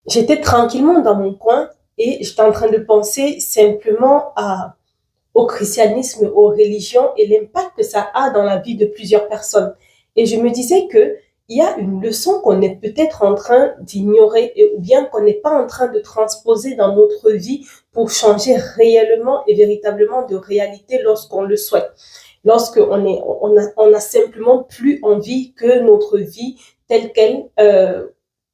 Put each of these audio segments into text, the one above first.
J'étais tranquillement dans mon coin et j'étais en train de penser simplement au christianisme, aux religions et l'impact que ça a dans la vie de plusieurs personnes. Et je me disais que il y a une leçon qu'on est peut-être en train d'ignorer ou bien qu'on n'est pas en train de transposer dans notre vie pour changer réellement et véritablement de réalité lorsqu'on le souhaite. On a simplement plus envie que notre vie telle qu'elle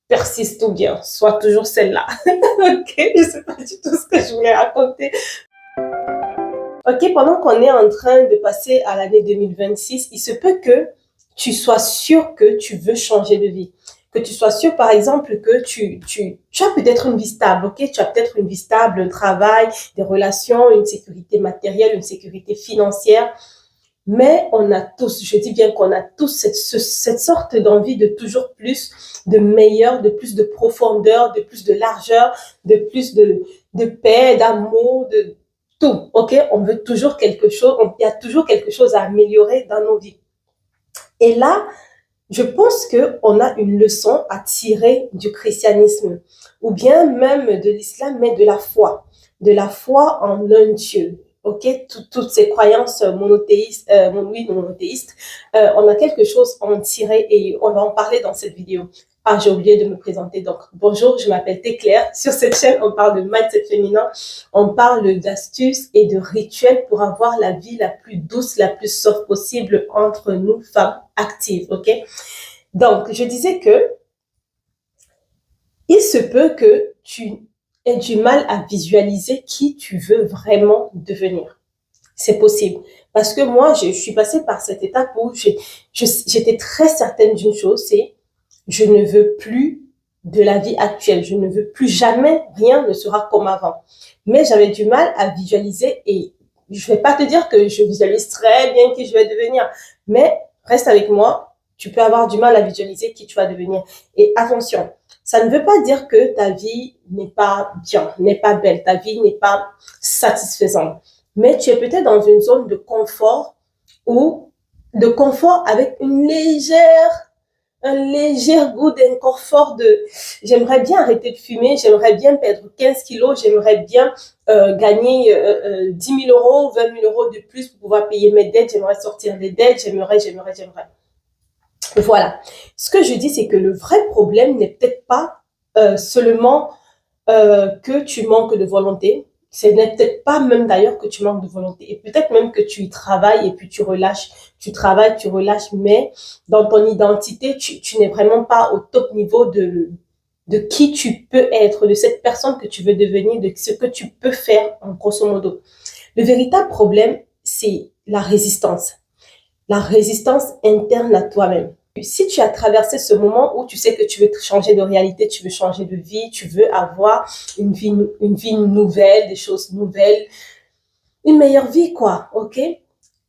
persiste ou bien soit toujours celle-là. Ok, je sais pas du tout ce que je voulais raconter. Ok, pendant qu'on est en train de passer à l'année 2026, il se peut que tu sois sûr que tu veux changer de vie. Que tu sois sûr, par exemple, que tu as peut-être une vie stable, ok? Tu as peut-être une vie stable, un travail, des relations, une sécurité matérielle, une sécurité financière. Mais on a tous, je dis bien qu'on a tous cette sorte d'envie de toujours plus, de meilleur, de plus de profondeur, de plus de largeur, de plus de paix, d'amour, de tout, ok? On veut toujours quelque chose, il y a toujours quelque chose à améliorer dans nos vies. Et là, je pense qu'on a une leçon à tirer du christianisme, ou bien même de l'islam, mais de la foi en un Dieu. Ok, toutes ces croyances monothéistes, oui, monothéistes, on a quelque chose à en tirer et on va en parler dans cette vidéo. Ah, j'ai oublié de me présenter. Donc, bonjour, je m'appelle Téclair. Sur cette chaîne, on parle de mindset féminin, on parle d'astuces et de rituels pour avoir la vie la plus douce, la plus soft possible entre nous, femmes actives, ok? Donc, je disais que il se peut que tu aies du mal à visualiser qui tu veux vraiment devenir. C'est possible. Parce que moi, je suis passée par cette étape où j'étais très certaine d'une chose, c'est je ne veux plus de la vie actuelle. Je ne veux plus jamais, rien ne sera comme avant. Mais j'avais du mal à visualiser et je vais pas te dire que je visualise très bien qui je vais devenir, mais reste avec moi. Tu peux avoir du mal à visualiser qui tu vas devenir. Et attention, ça ne veut pas dire que ta vie n'est pas bien, n'est pas belle, ta vie n'est pas satisfaisante. Mais tu es peut-être dans une zone de confort ou de confort avec un léger goût d'inconfort de j'aimerais bien arrêter de fumer, j'aimerais bien perdre 15 kilos, j'aimerais bien gagner 10 000 euros, 20 000 euros de plus pour pouvoir payer mes dettes, j'aimerais sortir des dettes, j'aimerais. Voilà. Ce que je dis, c'est que le vrai problème n'est peut-être pas seulement que tu manques de volonté. Ce n'est peut-être pas même d'ailleurs que tu manques de volonté. Et peut-être même que tu y travailles et puis tu relâches. Tu travailles, tu relâches, mais dans ton identité, tu n'es vraiment pas au top niveau de qui tu peux être, de cette personne que tu veux devenir, de ce que tu peux faire, en grosso modo. Le véritable problème, c'est la résistance interne à toi-même. Si tu as traversé ce moment où tu sais que tu veux changer de réalité, tu veux changer de vie, tu veux avoir une vie nouvelle, des choses nouvelles, une meilleure vie, quoi, ok?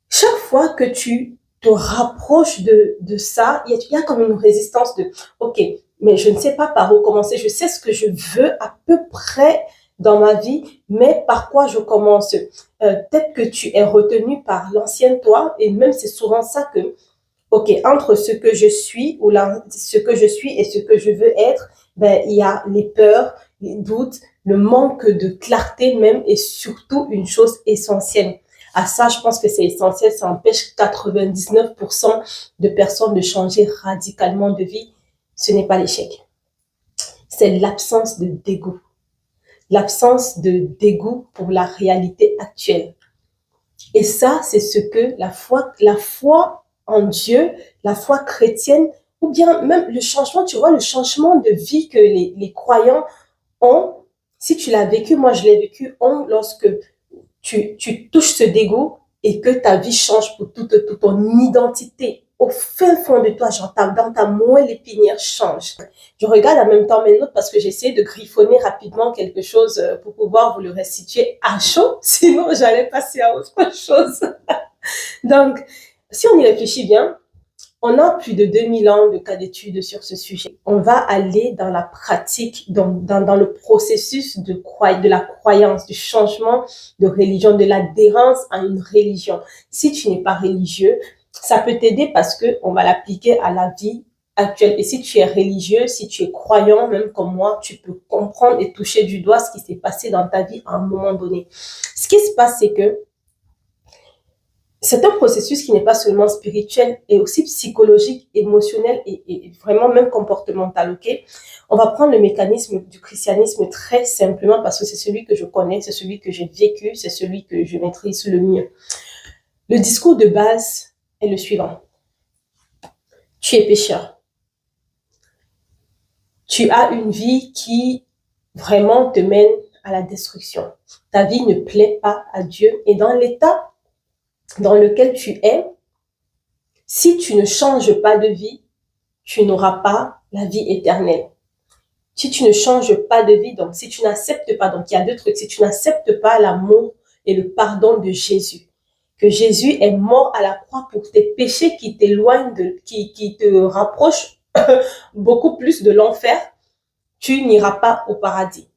Chaque fois que tu te rapproches de ça, il y a comme une résistance de, ok, mais je ne sais pas par où commencer, je sais ce que je veux à peu près dans ma vie, mais par quoi je commence? Peut-être que tu es retenu par l'ancienne toi, et même c'est souvent ça que ok, entre ce que je suis ou ce que je suis et ce que je veux être, ben, il y a les peurs, les doutes, le manque de clarté même et surtout une chose essentielle. À ça, je pense que c'est essentiel, ça empêche 99% de personnes de changer radicalement de vie. Ce n'est pas l'échec. C'est l'absence de dégoût. L'absence de dégoût pour la réalité actuelle. Et ça, c'est ce que la foi en Dieu, la foi chrétienne, ou bien même le changement, tu vois, le changement de vie que les croyants ont, si tu l'as vécu, moi je l'ai vécu, ont lorsque tu touches ce dégoût et que ta vie change pour toute ton identité. Au fin fond de toi, genre dans ta moelle épinière change. Je regarde en même temps mes notes parce que j'essaie de griffonner rapidement quelque chose pour pouvoir vous le restituer à chaud. Sinon, j'allais passer à autre chose. Donc, si on y réfléchit bien, on a plus de 2000 ans de cas d'études sur ce sujet. On va aller dans la pratique, dans le processus de la croyance, du changement de religion, de l'adhérence à une religion. Si tu n'es pas religieux, ça peut t'aider parce que on va l'appliquer à actuelle. Et si tu es religieux, si tu es croyant, même comme moi, tu peux comprendre et toucher du doigt ce qui s'est passé dans ta vie à un moment donné. Ce qui se passe, c'est que c'est un processus qui n'est pas seulement spirituel, et aussi psychologique, émotionnel et vraiment même comportemental, ok? On va prendre le mécanisme du christianisme très simplement parce que c'est celui que je connais, c'est celui que j'ai vécu, c'est celui que je maîtrise le mieux. Le discours de base est le suivant. Tu es pécheur. Tu as une vie qui vraiment te mène à la destruction. Ta vie ne plaît pas à Dieu et dans l'état dans lequel tu es, si tu ne changes pas de vie, tu n'auras pas la vie éternelle. Si tu ne changes pas de vie, donc si tu n'acceptes pas, donc il y a deux trucs, si tu n'acceptes pas l'amour et le pardon de Jésus, que Jésus est mort à la croix pour tes péchés qui t'éloignent, qui te rapprochent beaucoup plus de l'enfer, tu n'iras pas au paradis.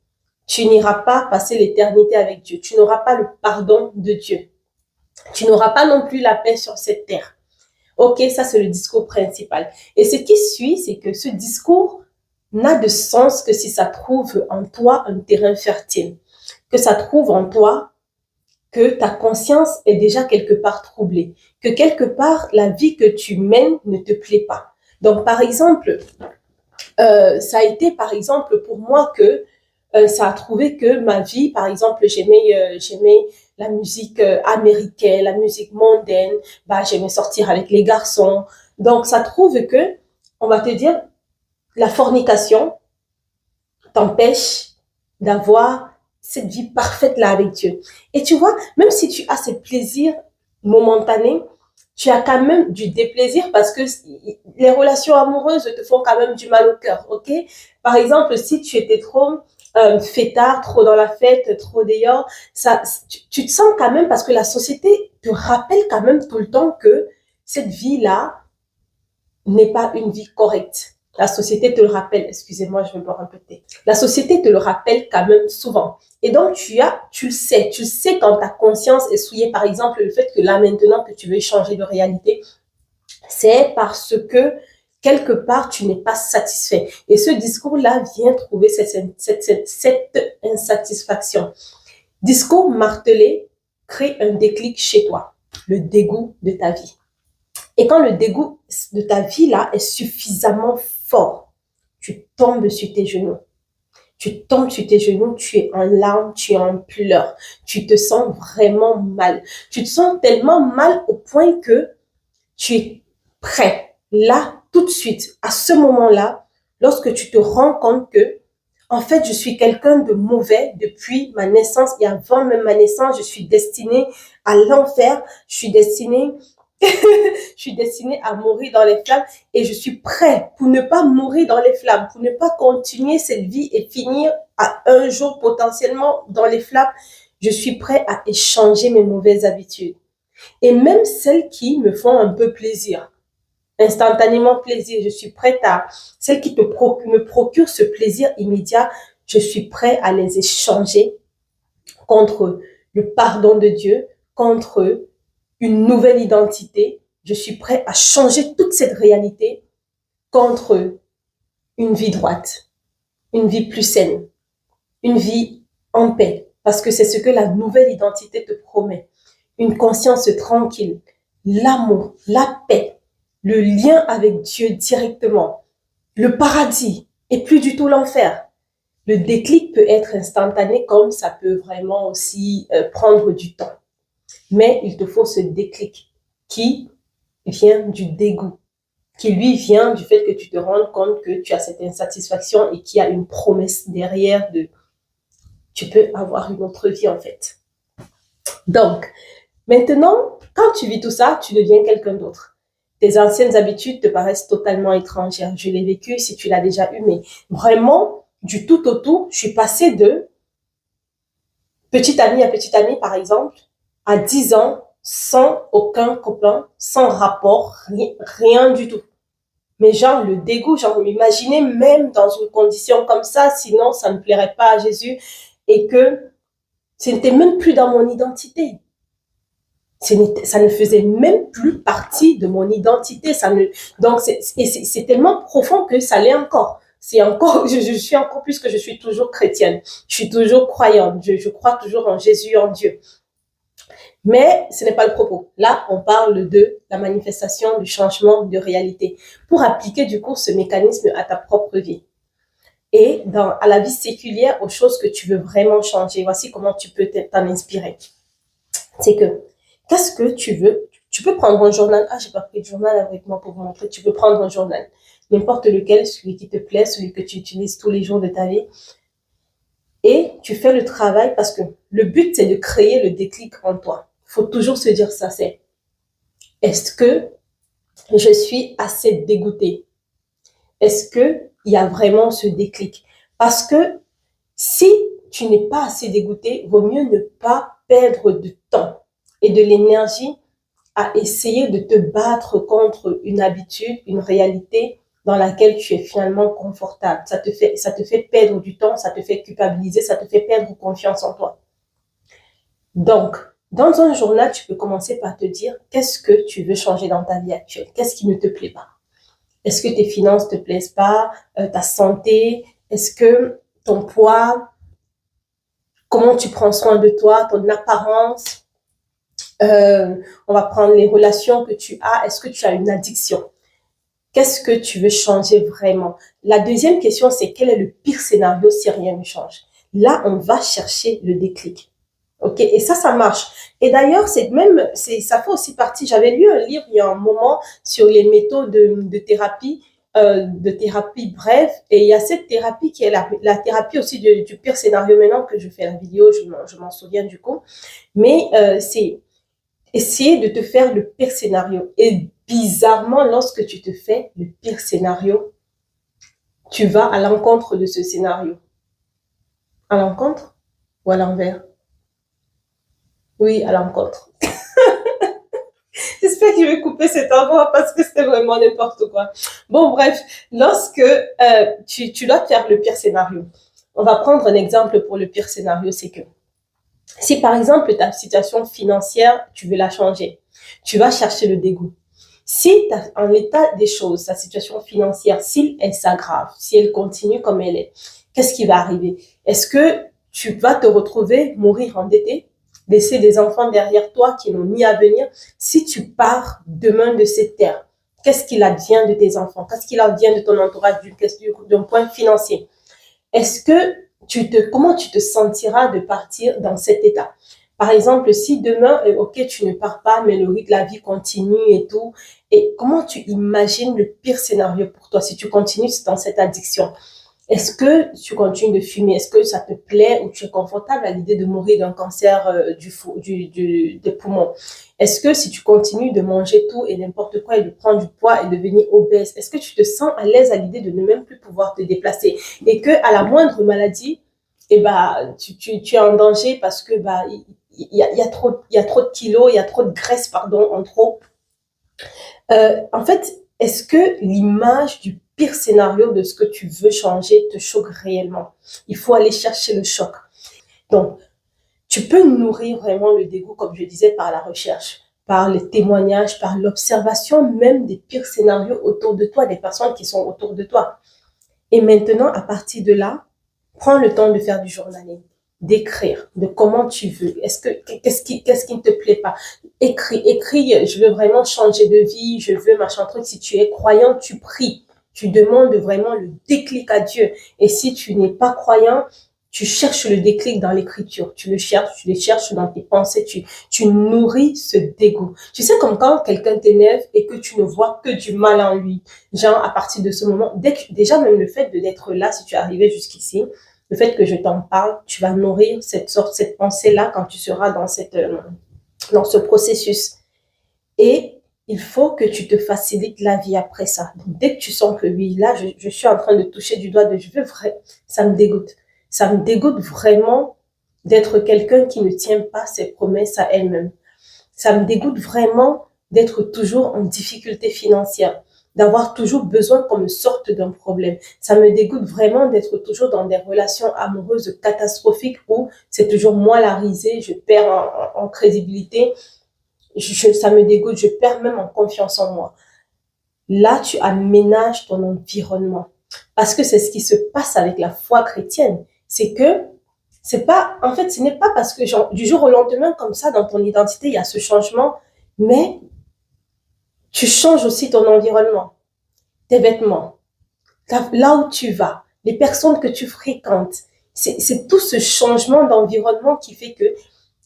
Tu n'iras pas passer l'éternité avec Dieu. Tu n'auras pas le pardon de Dieu. Tu n'auras pas non plus la paix sur cette terre. Ok, ça c'est le discours principal. Et ce qui suit, c'est que ce discours n'a de sens que si ça trouve en toi un terrain fertile, que ça trouve en toi que ta conscience est déjà quelque part troublée, que quelque part la vie que tu mènes ne te plaît pas. Donc par exemple, ça a été par exemple pour moi que ça a trouvé que ma vie, par exemple, j'aimais la musique américaine, la musique mondaine, j'aimais sortir avec les garçons. Donc ça trouve que, on va te dire, la fornication t'empêche d'avoir cette vie parfaite là avec Dieu. Et tu vois, même si tu as ces plaisirs momentanés, tu as quand même du déplaisir parce que les relations amoureuses te font quand même du mal au cœur, ok? Par exemple, si tu étais trop fêtard, trop dans la fête, trop dehors, tu te sens quand même parce que la société te rappelle quand même tout le temps que cette vie-là n'est pas une vie correcte. La société te le rappelle, excusez-moi, je vais boire un peu de thé. La société te le rappelle quand même souvent. Et donc, tu le sais quand ta conscience est souillée, par exemple, le fait que là, maintenant que tu veux changer de réalité, c'est parce que quelque part, tu n'es pas satisfait. Et ce discours-là vient trouver cette insatisfaction. Discours martelé crée un déclic chez toi, le dégoût de ta vie. Et quand le dégoût de ta vie là est suffisamment fort, tu tombes sur tes genoux. Tu tombes sur tes genoux, tu es en larmes, tu es en pleurs. Tu te sens vraiment mal. Tu te sens tellement mal au point que tu es prêt, là, tout de suite, à ce moment-là, lorsque tu te rends compte que, en fait, je suis quelqu'un de mauvais depuis ma naissance et avant même ma naissance, je suis destinée à l'enfer, je suis destinée à mourir dans les flammes et je suis prêt pour ne pas mourir dans les flammes, pour ne pas continuer cette vie et finir à un jour potentiellement dans les flammes. Je suis prêt à échanger mes mauvaises habitudes. Et même celles qui me font un peu plaisir, instantanément plaisir, je suis prête à, celles qui me procurent ce plaisir immédiat, je suis prêt à les échanger contre le pardon de Dieu, contre une nouvelle identité. Je suis prêt à changer toute cette réalité contre une vie droite, une vie plus saine, une vie en paix, parce que c'est ce que la nouvelle identité te promet. Une conscience tranquille, l'amour, la paix, le lien avec Dieu directement, le paradis et plus du tout l'enfer. Le déclic peut être instantané comme ça peut vraiment aussi prendre du temps. Mais il te faut ce déclic qui vient du dégoût, qui lui vient du fait que tu te rends compte que tu as cette insatisfaction et qu'il y a une promesse derrière de tu peux avoir une autre vie en fait. Donc, maintenant, quand tu vis tout ça, tu deviens quelqu'un d'autre. Tes anciennes habitudes te paraissent totalement étrangères. Je l'ai vécu si tu l'as déjà eu, mais vraiment, du tout au tout, je suis passée de petite amie à petite amie, par exemple, à 10 ans, sans aucun copain, sans rapport, rien du tout. Mais genre, le dégoût, genre, m'imaginer même dans une condition comme ça, sinon ça ne plairait pas à Jésus et que ce n'était même plus dans mon identité. Ça ne faisait même plus partie de mon identité. Donc, c'est tellement profond que ça l'est encore. Je suis encore plus que je suis toujours chrétienne. Je suis toujours croyante. Je crois toujours en Jésus, en Dieu. Mais ce n'est pas le propos. Là, on parle de la manifestation du changement de réalité pour appliquer du coup ce mécanisme à ta propre vie. Et à la vie séculière, aux choses que tu veux vraiment changer. Voici comment tu peux t'en inspirer. C'est que, qu'est-ce que tu veux? Tu peux prendre un journal. Ah, j'ai pas pris de journal avec moi pour vous montrer. Tu peux prendre un journal. N'importe lequel, celui qui te plaît, celui que tu utilises tous les jours de ta vie. Et tu fais le travail parce que le but, c'est de créer le déclic en toi. Il faut toujours se dire ça, c'est est-ce que je suis assez dégoûtée? Est-ce qu'il y a vraiment ce déclic? Parce que si tu n'es pas assez dégoûté, vaut mieux ne pas perdre de temps et de l'énergie à essayer de te battre contre une habitude, une réalité dans laquelle tu es finalement confortable. Ça te fait perdre du temps, ça te fait culpabiliser, ça te fait perdre confiance en toi. Donc, dans un journal, tu peux commencer par te dire qu'est-ce que tu veux changer dans ta vie actuelle? Qu'est-ce qui ne te plaît pas? Est-ce que tes finances te plaisent pas? Ta santé? Est-ce que ton poids? Comment tu prends soin de toi? Ton apparence? On va prendre les relations que tu as. Est-ce que tu as une addiction? Qu'est-ce que tu veux changer vraiment? La deuxième question, c'est quel est le pire scénario si rien ne change? Là, on va chercher le déclic. Ok, et ça marche. Et d'ailleurs, ça fait aussi partie. J'avais lu un livre il y a un moment sur les méthodes de thérapie brève. Et il y a cette thérapie qui est la thérapie aussi du pire scénario. Maintenant que je fais la vidéo, je m'en souviens du coup. Mais c'est essayer de te faire le pire scénario. Et bizarrement, lorsque tu te fais le pire scénario, tu vas à l'encontre de ce scénario. À l'encontre ou à l'envers? Oui, à l'encontre. J'espère que je vais couper cet endroit parce que c'était vraiment n'importe quoi. Bon, bref, lorsque tu dois faire le pire scénario, on va prendre un exemple pour le pire scénario, c'est que si par exemple ta situation financière, tu veux la changer, tu vas chercher le dégoût. Si en l'état des choses, ta situation financière, si elle s'aggrave, si elle continue comme elle est, qu'est-ce qui va arriver? Est-ce que tu vas te retrouver mourir endetté, laisser des enfants derrière toi qui n'ont ni avenir? Si tu pars demain de cette terre, qu'est-ce qu'il advient de tes enfants? Qu'est-ce qu'il advient de ton entourage d'un point financier? Est-ce que comment tu te sentiras de partir dans cet état? Par exemple, si demain, ok, tu ne pars pas, mais le rythme de la vie continue et tout, et comment tu imagines le pire scénario pour toi si tu continues dans cette addiction? Est-ce que tu continues de fumer? Est-ce que ça te plaît ou tu es confortable à l'idée de mourir d'un cancer des poumons? Est-ce que si tu continues de manger tout et n'importe quoi et de prendre du poids et de devenir obèse, est-ce que tu te sens à l'aise à l'idée de ne même plus pouvoir te déplacer et que à la moindre maladie, tu es en danger parce que il y a trop de kilos, il y a trop de graisse en trop. En fait, est-ce que l'image du pire scénario de ce que tu veux changer te choque réellement? Il faut aller chercher le choc. Donc, tu peux nourrir vraiment le dégoût, comme je disais, par la recherche, par les témoignages, par l'observation même des pires scénarios autour de toi, des personnes qui sont autour de toi. Et maintenant, à partir de là, prends le temps de faire du journaling, d'écrire, de comment tu veux. Qu'est-ce qui ne te plaît pas? Écris, je veux vraiment changer de vie, je veux machin truc. Si tu es croyant, tu pries. Tu demandes vraiment le déclic à Dieu. Et si tu n'es pas croyant, tu cherches le déclic dans l'écriture. Tu le cherches dans tes pensées. Tu nourris ce dégoût. Tu sais, comme quand quelqu'un t'énerve et que tu ne vois que du mal en lui. Genre, à partir de ce moment, déjà même le fait d'être là, si tu es arrivé jusqu'ici, le fait que je t'en parle, tu vas nourrir cette pensée-là quand tu seras dans ce processus. Et il faut que tu te facilites la vie après ça. Donc, dès que tu sens que oui, là, je suis en train de toucher du doigt ça me dégoûte. Ça me dégoûte vraiment d'être quelqu'un qui ne tient pas ses promesses à elle-même. Ça me dégoûte vraiment d'être toujours en difficulté financière, d'avoir toujours besoin qu'on me sorte d'un problème. Ça me dégoûte vraiment d'être toujours dans des relations amoureuses catastrophiques où c'est toujours moi la risée, je perds en crédibilité, ça me dégoûte, je perds même en confiance en moi. Là, tu aménages ton environnement. Parce que c'est ce qui se passe avec la foi chrétienne. C'est que, c'est pas, en fait, ce n'est pas parce que genre, du jour au lendemain, comme ça, dans ton identité, il y a ce changement, mais tu changes aussi ton environnement, tes vêtements, là où tu vas, les personnes que tu fréquentes. C'est tout ce changement d'environnement qui fait que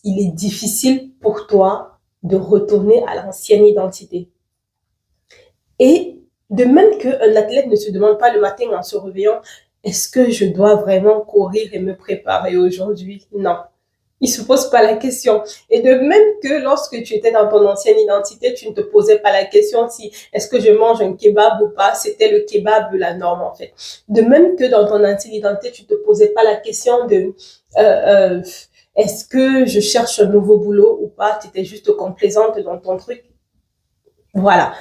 il est difficile pour toi de retourner à l'ancienne identité. Et de même qu'un athlète ne se demande pas le matin en se réveillant, est-ce que je dois vraiment courir et me préparer aujourd'hui? Non. Il se pose pas la question. Et de même que lorsque tu étais dans ton ancienne identité, tu ne te posais pas la question si est-ce que je mange un kebab ou pas, c'était le kebab la norme en fait. De même que dans ton ancienne identité, tu te posais pas la question de est-ce que je cherche un nouveau boulot ou pas, tu étais juste complaisante dans ton truc. Voilà.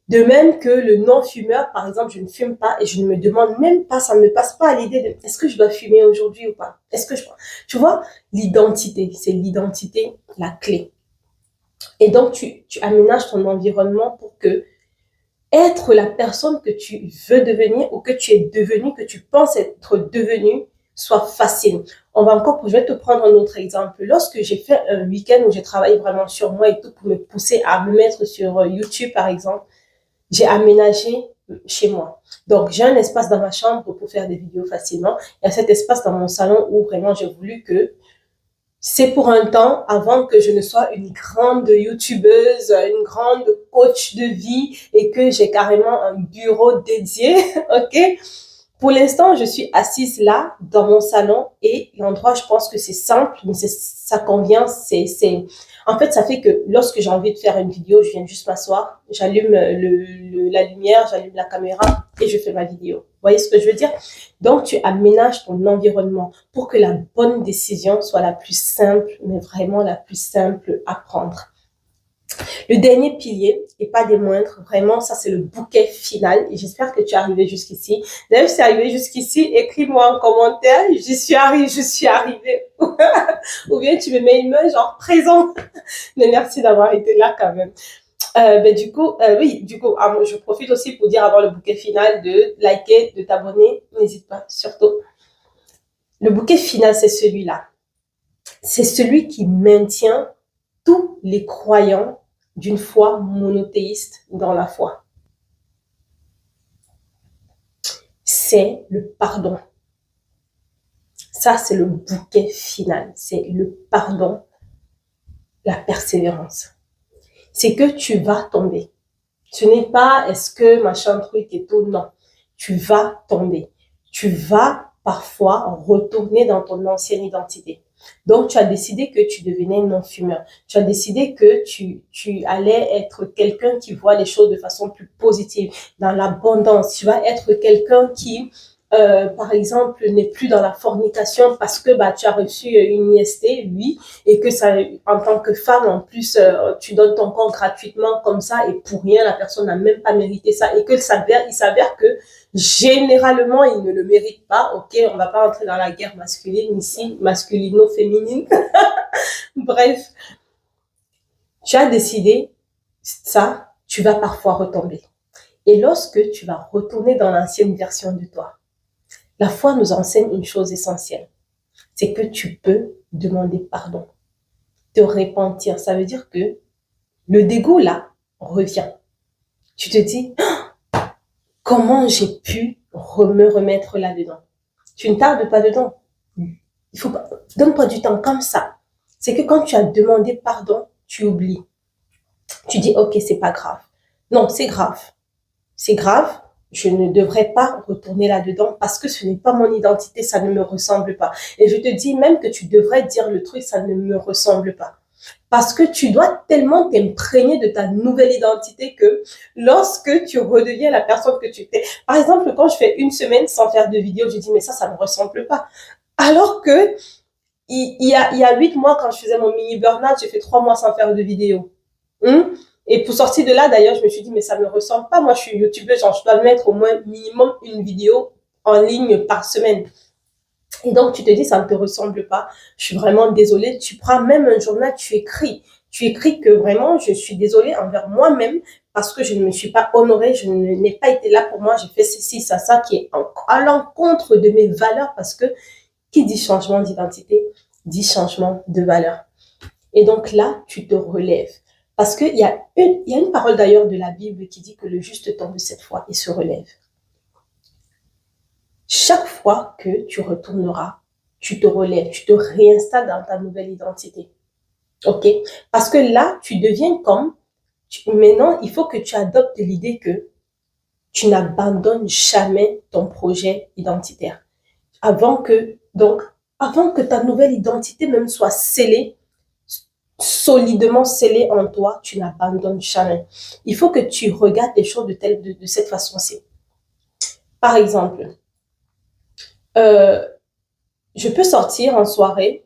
De même que le non-fumeur, par exemple, je ne fume pas et je ne me demande même pas, ça ne me passe pas à l'idée de est-ce que je dois fumer aujourd'hui ou pas? Est-ce que je... Tu vois, l'identité, c'est l'identité, la clé. Et donc, tu aménages ton environnement pour que être la personne que tu veux devenir ou que tu es devenu, que tu penses être devenu, soit facile. Je vais te prendre un autre exemple. Lorsque j'ai fait un week-end où j'ai travaillé vraiment sur moi et tout pour me pousser à me mettre sur YouTube, par exemple, j'ai aménagé chez moi. Donc, j'ai un espace dans ma chambre pour faire des vidéos facilement. Il y a cet espace dans mon salon où vraiment j'ai voulu que c'est pour un temps avant que je ne sois une grande youtubeuse, une grande coach de vie et que j'ai carrément un bureau dédié, ok? Pour l'instant, je suis assise là, dans mon salon, et l'endroit, je pense que c'est simple, mais ça convient, en fait, ça fait que lorsque j'ai envie de faire une vidéo, je viens juste m'asseoir, j'allume la lumière, j'allume la caméra, et je fais ma vidéo. Vous voyez ce que je veux dire? Donc, tu aménages ton environnement pour que la bonne décision soit la plus simple, mais vraiment la plus simple à prendre. Le dernier pilier, et pas des moindres, vraiment, ça c'est le bouquet final. Et j'espère que tu es arrivé jusqu'ici. D'ailleurs, si tu es arrivé jusqu'ici, écris-moi en commentaire. J'y suis arrivée, je suis arrivée. Ou bien tu me mets une main genre présent. Mais merci d'avoir été là quand même. Je profite aussi pour dire avant le bouquet final de liker, de t'abonner. N'hésite pas, surtout. Le bouquet final, c'est celui-là. C'est celui qui maintient tous les croyants d'une foi monothéiste dans la foi. C'est le pardon. Ça, c'est le bouquet final. C'est le pardon, la persévérance. C'est que tu vas tomber. Ce n'est pas est-ce que machin truc et tout, non. Tu vas tomber. Tu vas parfois retourner dans ton ancienne identité. Donc, tu as décidé que tu devenais non-fumeur. Tu as décidé que tu allais être quelqu'un qui voit les choses de façon plus positive, dans l'abondance. Tu vas être quelqu'un qui, par exemple, n'est plus dans la fornication parce que tu as reçu une IST, oui, et que ça, en tant que femme, en plus, tu donnes ton corps gratuitement comme ça et pour rien, la personne n'a même pas mérité ça et que il s'avère que généralement, ils ne le méritent pas. Ok, on va pas entrer dans la guerre masculine ici, masculino-féminine. Bref, tu as décidé ça, tu vas parfois retomber. Et lorsque tu vas retourner dans l'ancienne version de toi, la foi nous enseigne une chose essentielle. C'est que tu peux demander pardon, te repentir. Ça veut dire que le dégoût là revient. Tu te dis, comment j'ai pu me remettre là-dedans? Tu ne tardes pas dedans. Il faut pas, donne-toi du temps comme ça. C'est que quand tu as demandé pardon, tu oublies. Tu dis, ok, c'est pas grave. Non, c'est grave. C'est grave. Je ne devrais pas retourner là-dedans parce que ce n'est pas mon identité, ça ne me ressemble pas. Et je te dis même que tu devrais dire le truc, ça ne me ressemble pas. Parce que tu dois tellement t'imprégner de ta nouvelle identité que lorsque tu redeviens la personne que tu étais. Par exemple, quand je fais une semaine sans faire de vidéo, je dis, mais ça ne me ressemble pas. Alors que il y a 8 mois, quand je faisais mon mini burn-out, j'ai fait 3 mois sans faire de vidéo. Et pour sortir de là, d'ailleurs, je me suis dit, mais ça me ressemble pas. Moi, je suis youtubeuse, genre, je dois mettre au moins minimum une vidéo en ligne par semaine. Et donc, tu te dis, ça ne te ressemble pas. Je suis vraiment désolée. Tu prends même un journal, tu écris. Tu écris que vraiment, je suis désolée envers moi-même parce que je ne me suis pas honorée, je n'ai pas été là pour moi, j'ai fait ceci, ça, qui est à l'encontre de mes valeurs parce que qui dit changement d'identité, dit changement de valeur. Et donc là, tu te relèves. Parce qu'il y a une parole d'ailleurs de la Bible qui dit que le juste tombe 7 fois et se relève. Chaque fois que tu retourneras, tu te relèves, tu te réinstalles dans ta nouvelle identité. OK? Parce que là, tu deviens comme, maintenant, il faut que tu adoptes l'idée que tu n'abandonnes jamais ton projet identitaire. Avant que ta nouvelle identité même soit scellée, solidement scellée en toi, tu n'abandonnes jamais. Il faut que tu regardes les choses de cette façon-ci. Par exemple, je peux sortir en soirée,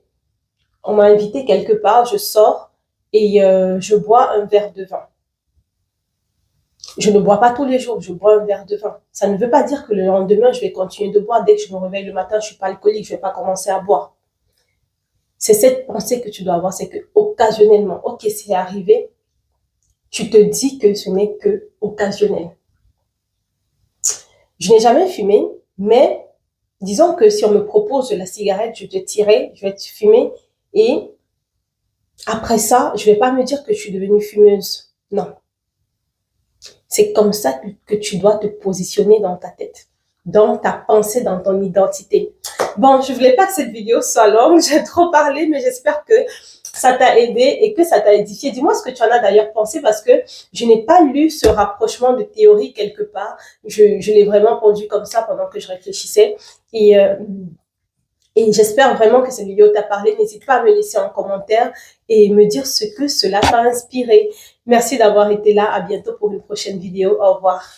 on m'a invité quelque part, je sors et je bois un verre de vin. Je ne bois pas tous les jours, je bois un verre de vin. Ça ne veut pas dire que le lendemain, je vais continuer de boire. Dès que je me réveille le matin, je ne suis pas alcoolique, je ne vais pas commencer à boire. C'est cette pensée que tu dois avoir, c'est que occasionnellement, ok, c'est arrivé, tu te dis que ce n'est que occasionnel. Je n'ai jamais fumé, mais disons que si on me propose la cigarette, je vais te fumer et après ça, je ne vais pas me dire que je suis devenue fumeuse. Non. C'est comme ça que tu dois te positionner dans ta tête, dans ta pensée, dans ton identité. Bon, je voulais pas que cette vidéo soit longue, j'ai trop parlé, mais j'espère que ça t'a aidé et que ça t'a édifié. Dis-moi ce que tu en as d'ailleurs pensé parce que je n'ai pas lu ce rapprochement de théorie quelque part. Je l'ai vraiment pondu comme ça pendant que je réfléchissais. Et j'espère vraiment que cette vidéo t'a parlé. N'hésite pas à me laisser en commentaire et me dire ce que cela t'a inspiré. Merci d'avoir été là. À bientôt pour une prochaine vidéo. Au revoir.